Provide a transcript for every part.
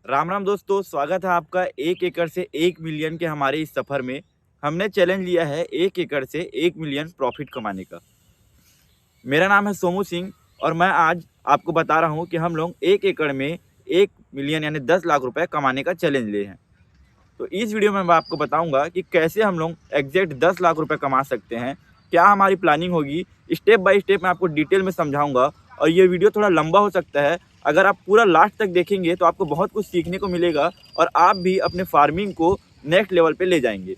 राम राम दोस्तों, स्वागत है आपका 1 एकड़ से 1 मिलियन के हमारे इस सफ़र में। हमने चैलेंज लिया है 1 एकड़ से 1 मिलियन प्रॉफिट कमाने का। मेरा नाम है सोमू सिंह और मैं आज आपको बता रहा हूं कि हम लोग 1 एकड़ में 1 मिलियन यानी 10 लाख रुपए कमाने का चैलेंज लिए हैं। तो इस वीडियो में मैं आपको बताऊंगा कि कैसे हम लोग एग्जैक्ट 10 लाख रुपए कमा सकते हैं, क्या हमारी प्लानिंग होगी। स्टेप बाय स्टेप मैं आपको डिटेल में समझाऊंगा और ये वीडियो थोड़ा लंबा हो सकता है। अगर आप पूरा लास्ट तक देखेंगे तो आपको बहुत कुछ सीखने को मिलेगा और आप भी अपने फार्मिंग को नेक्स्ट लेवल पे ले जाएंगे।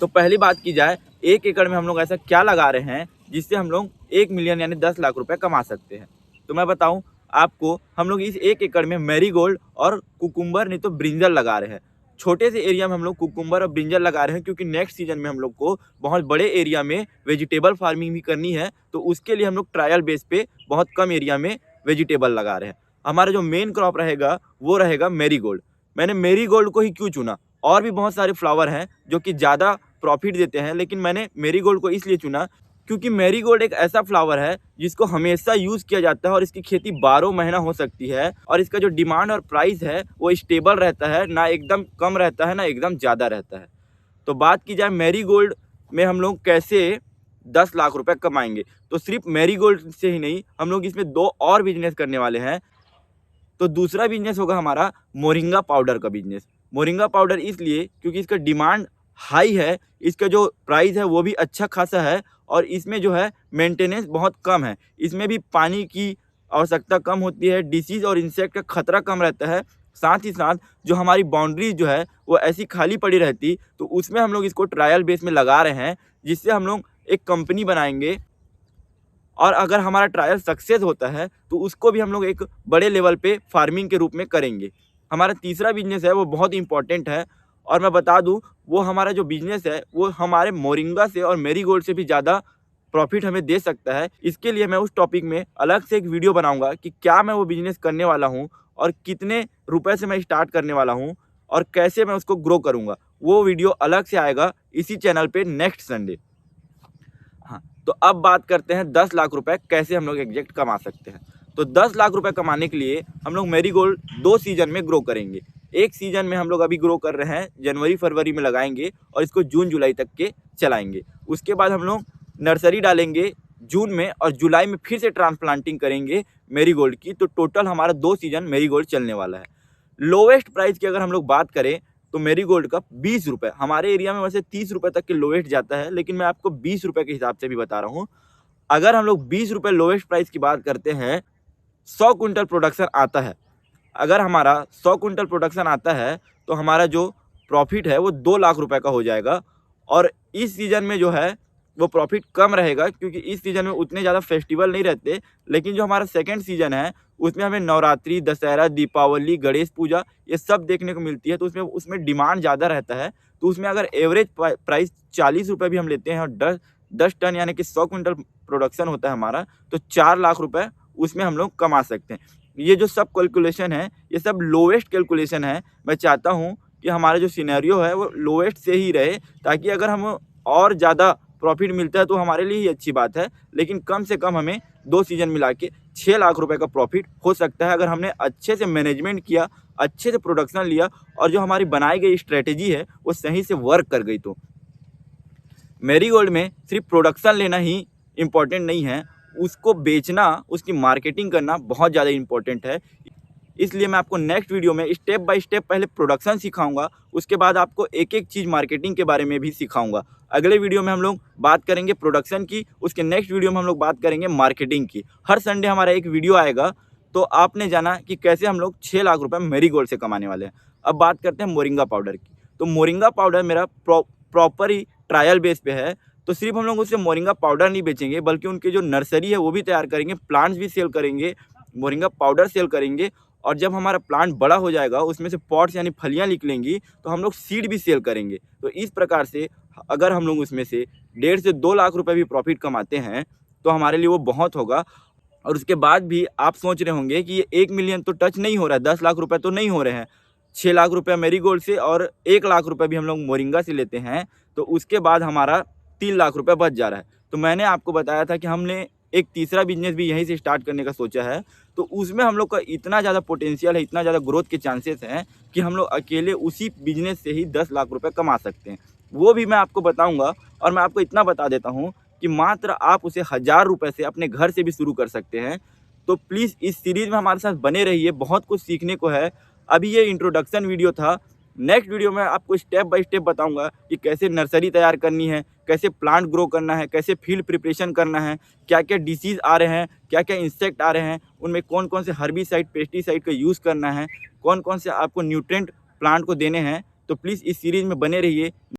तो पहली बात की जाए, 1 एकड़ में हम लोग ऐसा क्या लगा रहे हैं जिससे हम लोग 1 मिलियन यानी 10 लाख रुपए कमा सकते हैं। तो मैं बताऊं आपको, हम लोग इस 1 एकड़ में मैरीगोल्ड और कुकुम्बर नहीं तो ब्रिंजल लगा रहे हैं। छोटे से एरिया में हम लोग कुकुम्बर और ब्रिंजल लगा रहे हैं क्योंकि नेक्स्ट सीजन में हम लोग को बहुत बड़े एरिया में वेजिटेबल फार्मिंग भी करनी है। तो उसके लिए हम लोग ट्रायल बेस पे बहुत कम एरिया में वेजिटेबल लगा रहे हैं। हमारा जो मेन क्रॉप रहेगा वो रहेगा मैरीगोल्ड। मैंने मैरीगोल्ड को ही क्यों चुना, और भी बहुत सारे फ्लावर हैं जो कि ज़्यादा प्रॉफिट देते हैं, लेकिन मैंने मैरीगोल्ड को इसलिए चुना क्योंकि मैरीगोल्ड एक ऐसा फ्लावर है जिसको हमेशा यूज़ किया जाता है और इसकी खेती 12 महीना हो सकती है और इसका जो डिमांड और प्राइस है वो स्टेबल रहता है, ना एकदम कम रहता है ना एकदम ज़्यादा रहता है। तो बात की जाए मैरीगोल्ड में हम लोग कैसे 10 लाख रुपए कमाएंगे, तो सिर्फ मैरीगोल्ड से ही नहीं, हम लोग इसमें 2 और बिजनेस करने वाले हैं। तो दूसरा बिजनेस होगा हमारा मोरिंगा पाउडर का बिजनेस। मोरिंगा पाउडर इसलिए क्योंकि इसका डिमांड हाई है, इसका जो प्राइस है वो भी अच्छा खासा है और इसमें जो है मेंटेनेंस बहुत कम है। इसमें भी पानी की आवश्यकता कम होती है, डिसीज़ और इंसेक्ट का खतरा कम रहता है। साथ ही साथ जो हमारी बाउंड्रीज जो है वो ऐसी खाली पड़ी रहती, तो उसमें हम लोग इसको ट्रायल बेस में लगा रहे हैं जिससे हम लोग एक कंपनी बनाएंगे और अगर हमारा ट्रायल सक्सेस होता है तो उसको भी हम लोग एक बड़े लेवल पे फार्मिंग के रूप में करेंगे। हमारा तीसरा बिजनेस है वो बहुत इंपॉर्टेंट है और मैं बता दूं, वो हमारा जो बिजनेस है वो हमारे मोरिंगा से और मैरीगोल्ड से भी ज़्यादा प्रॉफिट हमें दे सकता है। इसके लिए मैं उस टॉपिक में अलग से एक वीडियो बनाऊंगा कि क्या मैं वो बिजनेस करने वाला हूँ और कितने रुपए से मैं स्टार्ट करने वाला हूँ और कैसे मैं उसको ग्रो करूँगा। वो वीडियो अलग से आएगा इसी चैनल पर नेक्स्ट संडे। हाँ, तो अब बात करते हैं 10 लाख रुपए कैसे हम लोग एग्जैक्ट कमा सकते हैं। तो 10 लाख रुपए कमाने के लिए हम लोग मैरीगोल्ड 2 सीजन में ग्रो करेंगे। एक सीजन में हम लोग अभी ग्रो कर रहे हैं, जनवरी फरवरी में लगाएंगे और इसको जून जुलाई तक के चलाएंगे। उसके बाद हम लोग नर्सरी डालेंगे जून में और जुलाई में फिर से ट्रांसप्लांटिंग करेंगे मैरीगोल्ड की। तो टोटल हमारा 2 सीजन मैरीगोल्ड चलने वाला है। लोवेस्ट प्राइस की अगर हम लोग बात करें तो मैरीगोल्ड का 20 रुपये, हमारे एरिया में वैसे 30 रुपये तक के लोवेस्ट जाता है, लेकिन मैं आपको 20 रुपये के हिसाब से भी बता रहा हूँ। अगर हम लोग 20 रुपये लोवेस्ट प्राइस की बात करते हैं, 100 कुंटल प्रोडक्शन आता है। अगर हमारा 100 कुंटल प्रोडक्शन आता है तो हमारा जो प्रॉफिट है वो 2 लाख रुपए का हो जाएगा। और इस सीज़न में जो है वो प्रॉफिट कम रहेगा क्योंकि इस सीज़न में उतने ज़्यादा फेस्टिवल नहीं रहते। लेकिन जो हमारा सेकंड सीज़न है उसमें हमें नवरात्रि, दशहरा, दीपावली, गणेश पूजा ये सब देखने को मिलती है, तो उसमें डिमांड ज़्यादा रहता है। तो उसमें अगर एवरेज प्राइस 40 रुपये भी हम लेते हैं और 10 टन यानी कि 100 कुंटल प्रोडक्शन होता है हमारा, तो 4 लाख रुपये उसमें हम लोग कमा सकते हैं। ये जो सब कैलकुलेशन है ये सब लोवेस्ट कैलकुलेशन है। मैं चाहता हूँ कि हमारा जो सिनेरियो है वो लोवेस्ट से ही रहे, ताकि अगर हम और ज़्यादा प्रॉफिट मिलता है तो हमारे लिए ही अच्छी बात है। लेकिन कम से कम हमें 2 सीज़न मिला के 6 लाख रुपए का प्रॉफिट हो सकता है अगर हमने अच्छे से मैनेजमेंट किया, अच्छे से प्रोडक्शन लिया और जो हमारी बनाई गई स्ट्रेटेजी है वो सही से वर्क कर गई। तो मैरीगोल्ड में सिर्फ प्रोडक्शन लेना ही इम्पोर्टेंट नहीं है, उसको बेचना, उसकी मार्केटिंग करना बहुत ज़्यादा इम्पोर्टेंट है। इसलिए मैं आपको नेक्स्ट वीडियो में स्टेप बाय स्टेप पहले प्रोडक्शन सिखाऊंगा, उसके बाद आपको एक एक चीज़ मार्केटिंग के बारे में भी सिखाऊंगा। अगले वीडियो में हम लोग बात करेंगे प्रोडक्शन की, उसके नेक्स्ट वीडियो में हम लोग बात करेंगे मार्केटिंग की। हर संडे हमारा एक वीडियो आएगा। तो आपने जाना कि कैसे हम लोग 6 लाख रुपये मैरीगोल्ड से कमाने वाले हैं। अब बात करते हैं मोरिंगा पाउडर की। तो मोरिंगा पाउडर मेरा प्रॉपर ही ट्रायल बेस पे है। तो सिर्फ हम लोग उससे मोरिंगा पाउडर नहीं बेचेंगे, बल्कि उनकी जो नर्सरी है वो भी तैयार करेंगे, प्लांट्स भी सेल करेंगे, मोरिंगा पाउडर सेल करेंगे। और जब हमारा प्लांट बड़ा हो जाएगा, उसमें से पॉट्स यानी फलियाँ निकलेंगी, तो हम लोग सीड भी सेल करेंगे। तो इस प्रकार से अगर हम लोग उसमें से 1.5 से 2 लाख रुपए भी प्रॉफिट कमाते हैं तो हमारे लिए वो बहुत होगा। और उसके बाद भी आप सोच रहे होंगे कि ये 1 मिलियन तो टच नहीं हो रहा है, 10 लाख रुपए तो नहीं हो रहे हैं। 6 लाख रुपये मैरीगोल्ड से और 1 लाख रुपये भी हम लोग मोरिंगा से लेते हैं, तो उसके बाद हमारा 3 लाख रुपये बच जा रहा है। तो मैंने आपको बताया था कि हमने एक तीसरा बिजनेस भी यहीं से स्टार्ट करने का सोचा है। तो उसमें हम लोग का इतना ज़्यादा पोटेंशियल है, इतना ज़्यादा ग्रोथ के चांसेस हैं कि हम लोग अकेले उसी बिजनेस से ही 10 लाख रुपए कमा सकते हैं। वो भी मैं आपको बताऊँगा, और मैं आपको इतना बता देता हूँ कि मात्र आप उसे 1000 रुपए से अपने घर से भी शुरू कर सकते हैं। तो प्लीज़ इस सीरीज़ में हमारे साथ बने रहिए, बहुत कुछ सीखने को है। अभी ये इंट्रोडक्शन वीडियो था। नेक्स्ट वीडियो में आपको स्टेप बाय स्टेप बताऊंगा कि कैसे नर्सरी तैयार करनी है, कैसे प्लांट ग्रो करना है, कैसे फील्ड प्रिपरेशन करना है, क्या क्या डिसीज़ आ रहे हैं, क्या क्या इंसेक्ट आ रहे हैं, उनमें कौन कौन से हर्बिसाइड पेस्टिसाइड का यूज़ करना है, कौन कौन से आपको न्यूट्रेंट प्लांट को देने हैं। तो प्लीज़ इस सीरीज़ में बने रहिए।